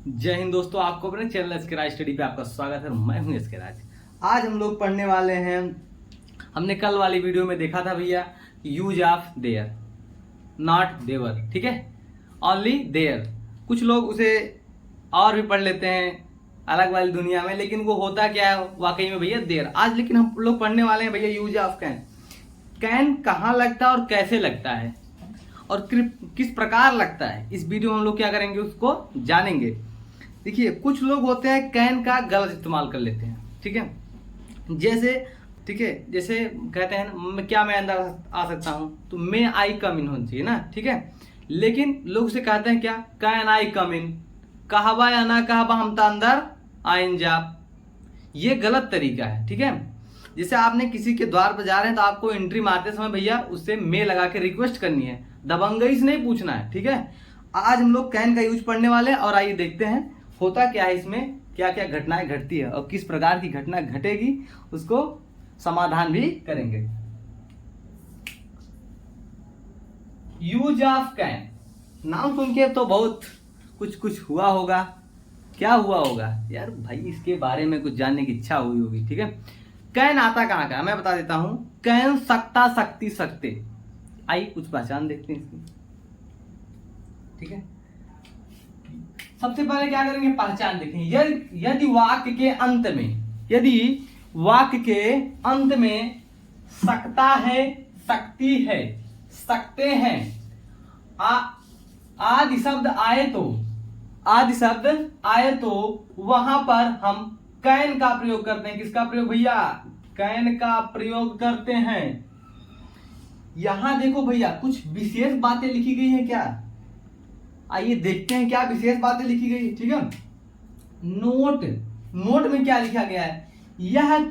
जय हिंद दोस्तों, आपको अपने चैनल एसके राज स्टडी पे आपका स्वागत है। मैं हूं एसके राज। आज हम लोग पढ़ने वाले हैं, हमने कल वाली वीडियो में देखा था भैया, यूज ऑफ देयर, नॉट देवर, ठीक है, ओनली देयर। कुछ लोग उसे और भी पढ़ लेते हैं अलग वाली दुनिया में, लेकिन वो होता क्या है वाकई में भैया देयर। आज लेकिन हम लोग पढ़ने वाले हैं भैया यूज ऑफ कैन। कैन कहाँ लगता है और कैसे लगता है और किस प्रकार लगता है, इस वीडियो में हम लोग क्या करेंगे उसको जानेंगे। देखिए, कुछ लोग होते हैं कैन का गलत इस्तेमाल कर लेते हैं, ठीक है। जैसे कहते हैं मैं अंदर आ सकता हूँ, तो मे आई कम इन होना चाहिए ना, ठीक है। लेकिन लोग उसे कहते हैं क्या, कैन आई कम इन, कहबा या ना कहबा हम तो अंदर आइन जाब। ये गलत तरीका है, ठीक है। जैसे आपने किसी के द्वार पर जा रहे हैं तो आपको एंट्री मारते समय भैया उससे मे लगा के रिक्वेस्ट करनी है, दबंगई से नहीं पूछना है, ठीक है। आज हम लोग कैन का यूज पढ़ने वाले हैं और आइए देखते हैं होता क्या है, इसमें क्या क्या घटनाएं घटती है और किस प्रकार की घटना घटेगी, उसको समाधान भी करेंगे। यूज ऑफ कैन, नाम सुन के तो बहुत कुछ हुआ होगा। क्या हुआ होगा यार भाई, इसके बारे में कुछ जानने की इच्छा हुई होगी, ठीक है। कैन आता कहाँ का, मैं बता देता हूं। कैन सकता, सकती, सकते। आइए कुछ पहचान देखते हैं इसकी, ठीक है। सबसे पहले क्या करेंगे, पहचान देखेंगे। यदि वाक्य के अंत में सकता है, सकती है, सकते हैं आदि शब्द आए तो वहां पर हम कैन का प्रयोग करते हैं। किसका प्रयोग भैया, कैन का प्रयोग करते हैं। यहां देखो भैया कुछ विशेष बातें लिखी गई हैं क्या, आइए देखते हैं क्या विशेष बातें लिखी गई, ठीक है। नोट में क्या लिखा गया है, यह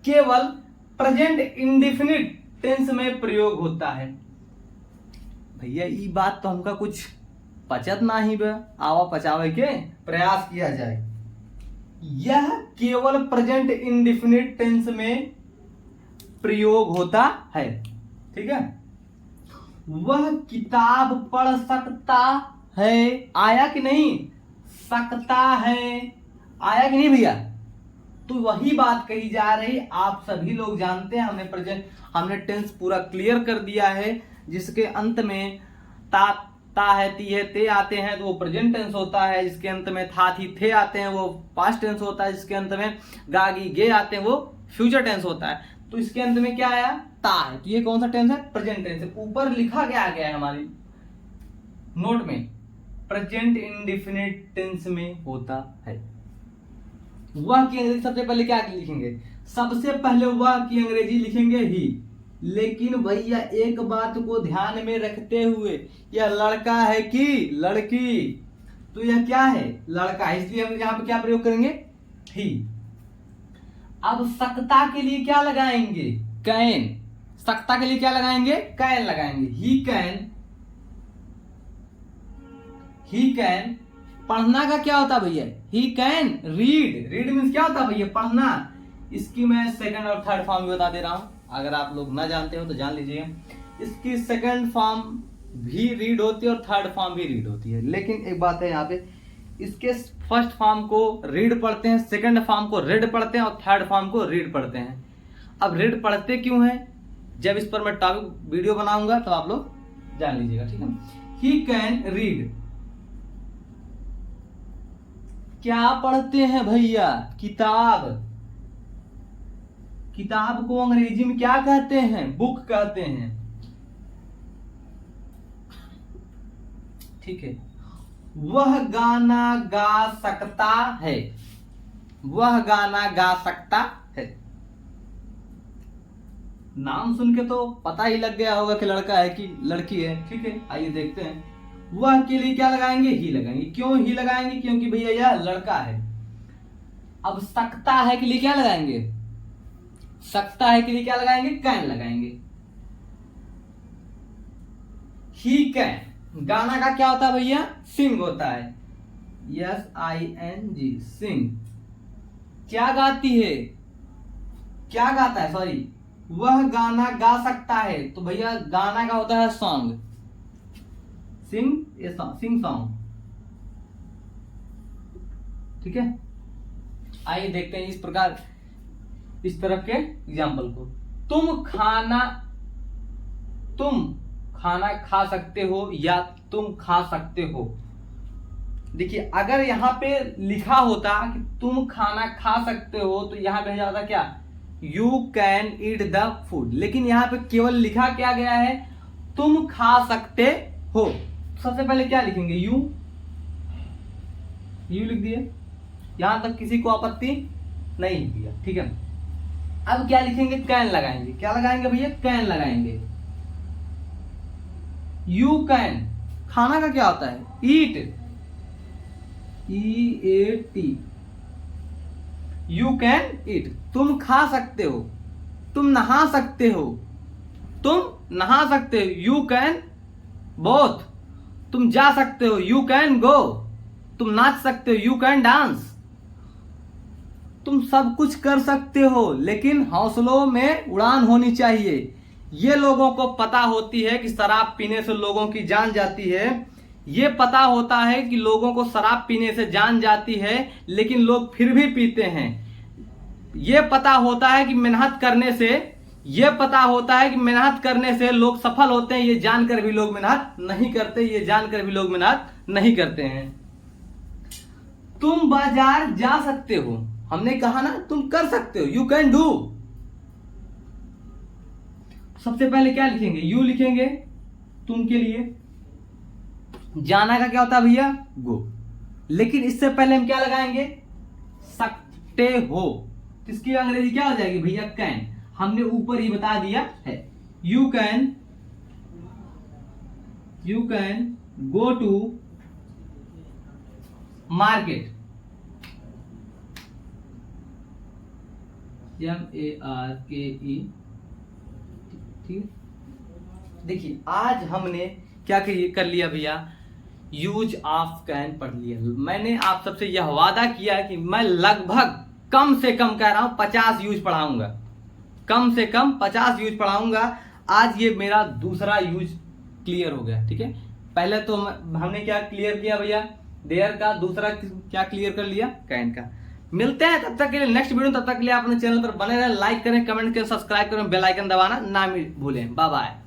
केवल प्रेजेंट इंडेफिनिट टेंस में प्रयोग होता है। भैया ये बात तो हमका कुछ पचत ना ही बे, आवा पचावे के प्रयास किया जाए। यह केवल प्रेजेंट इंडेफिनिट टेंस में प्रयोग होता है, ठीक है। वह किताब पढ़ सकता है, आया कि नहीं, सकता है, आया कि नहीं भैया। तो वही बात कही जा रही, आप सभी लोग जानते हैं, हमने टेंस पूरा क्लियर कर दिया है। जिसके अंत में ता है, ती है, ते आते हैं तो वो प्रेजेंट टेंस होता है। जिसके अंत में था, थी, थे आते हैं वो पास्ट टेंस होता है। जिसके अंत में गा, गी, गे आते हैं वो फ्यूचर टेंस होता है। तो इसके अंत में क्या आया, ता है, तो ये कौन सा टेंस है, प्रेजेंट टेंस है। ऊपर लिखा गया है हमारी नोट में, प्रेजेंट इंडेफिनिट टेंस में होता है। वह की अंग्रेजी सबसे पहले क्या लिखेंगे, सबसे पहले वह की अंग्रेजी लिखेंगे ही। लेकिन भैया एक बात को ध्यान में रखते हुए, यह लड़का है कि लड़की, तो यह क्या है, लड़का है, इसलिए हम यहां पर क्या प्रयोग करेंगे, ही। अब सकता के लिए क्या लगाएंगे, कैन। सकता के लिए क्या लगाएंगे, कैन लगाएंगे। ही कैन पढ़ना का क्या होता है भैया, ही कैन रीड मीन्स क्या होता है भैया, पढ़ना। इसकी मैं सेकंड और थर्ड फॉर्म भी बता दे रहा हूं, अगर आप लोग ना जानते हो तो जान लीजिए। इसकी सेकंड फॉर्म भी रीड होती है और थर्ड फॉर्म भी रीड होती है। लेकिन एक बात है यहाँ पे, इसके फर्स्ट फॉर्म को रीड पढ़ते हैं, सेकंड फॉर्म को रेड पढ़ते हैं और थर्ड फॉर्म को रीड पढ़ते हैं। अब रेड पढ़ते क्यों हैं, जब इस पर मैं टॉपिक वीडियो बनाऊंगा तो आप लोग जान लीजिएगा, ठीक है। ही कैन रीड, क्या पढ़ते हैं भैया, किताब। किताब को अंग्रेजी में क्या कहते हैं, बुक कहते हैं, ठीक है। वह गाना गा सकता है, वह गाना गा सकता है। नाम सुन के तो पता ही लग गया होगा कि लड़का है कि लड़की है, ठीक है। आइए देखते हैं, वह के लिए क्या लगाएंगे, ही लगाएंगे। क्यों ही लगाएंगे, क्योंकि भैया यह लड़का है। अब सकता है के लिए क्या लगाएंगे, सकता है के लिए क्या लगाएंगे, कैन लगाएंगे। ही कैन, गाना का क्या होता है भैया, सिंग होता है, SING, सिंग। क्या गाती है, क्या गाता है, सॉरी, वह गाना गा सकता है, तो भैया गाना का होता है सॉन्ग, सिंग सॉन्ग। ठीक है, आइए देखते हैं इस प्रकार इस तरह के एग्जाम्पल को। तुम खाना खा सकते हो या तुम खा सकते हो। देखिए अगर यहाँ पे लिखा होता कि तुम खाना खा सकते हो तो यहाँ पे जाता क्या, you can eat the food, लेकिन यहाँ पे केवल लिखा क्या गया है, तुम खा सकते हो। सबसे पहले क्या लिखेंगे, यू लिख दिए, यहां तक किसी को आपत्ति नहीं लिख दिया, ठीक है। अब क्या लिखेंगे, कैन लगाएंगे। क्या लगाएंगे भैया, कैन लगाएंगे। यू कैन, खाना का क्या होता है, ईट, EAT, यू कैन ईट। तुम खा सकते हो, तुम नहा सकते हो, तुम नहा सकते हो, यू कैन बोथ। तुम जा सकते हो, यू कैन गो। तुम नाच सकते हो, यू कैन डांस। तुम सब कुछ कर सकते हो, लेकिन हौसलों में उड़ान होनी चाहिए। ये लोगों को पता होती है कि शराब पीने से लोगों की जान जाती है, ये पता होता है कि लोगों को शराब पीने से जान जाती है, लेकिन लोग फिर भी पीते हैं। ये पता होता है कि मेहनत करने से लोग सफल होते हैं, ये जानकर भी लोग मेहनत नहीं करते, ये जानकर भी लोग मेहनत नहीं करते हैं। तुम बाजार जा सकते हो, हमने कहा ना तुम कर सकते हो, यू कैन डू। सबसे पहले क्या लिखेंगे, यू लिखेंगे तुम के लिए। जाना का क्या होता है भैया, गो, लेकिन इससे पहले हम क्या लगाएंगे, सकते हो। इसकी अंग्रेजी क्या हो जाएगी भैया, कैन। हमने ऊपर ही बता दिया है, you can go to market, MARKE, ठीक। देखिए आज हमने क्या कर लिया भैया, यूज ऑफ कैन पढ़ लिया। मैंने आप सबसे यह वादा किया कि मैं लगभग कम से कम कह रहा हूं 50 यूज पढ़ाऊंगा, कम से कम 50 यूज पढ़ाऊंगा। आज ये मेरा दूसरा यूज क्लियर हो गया, ठीक है। पहले तो हमने क्या क्लियर किया भैया, देयर का, दूसरा क्या क्लियर कर लिया, कैन का। मिलते हैं तब तक के लिए नेक्स्ट वीडियो, तब तक के लिए अपने चैनल पर बने रहें, लाइक करें, कमेंट करें, सब्सक्राइब करें, बेल आइकन दबाना ना भूलें। Bye bye.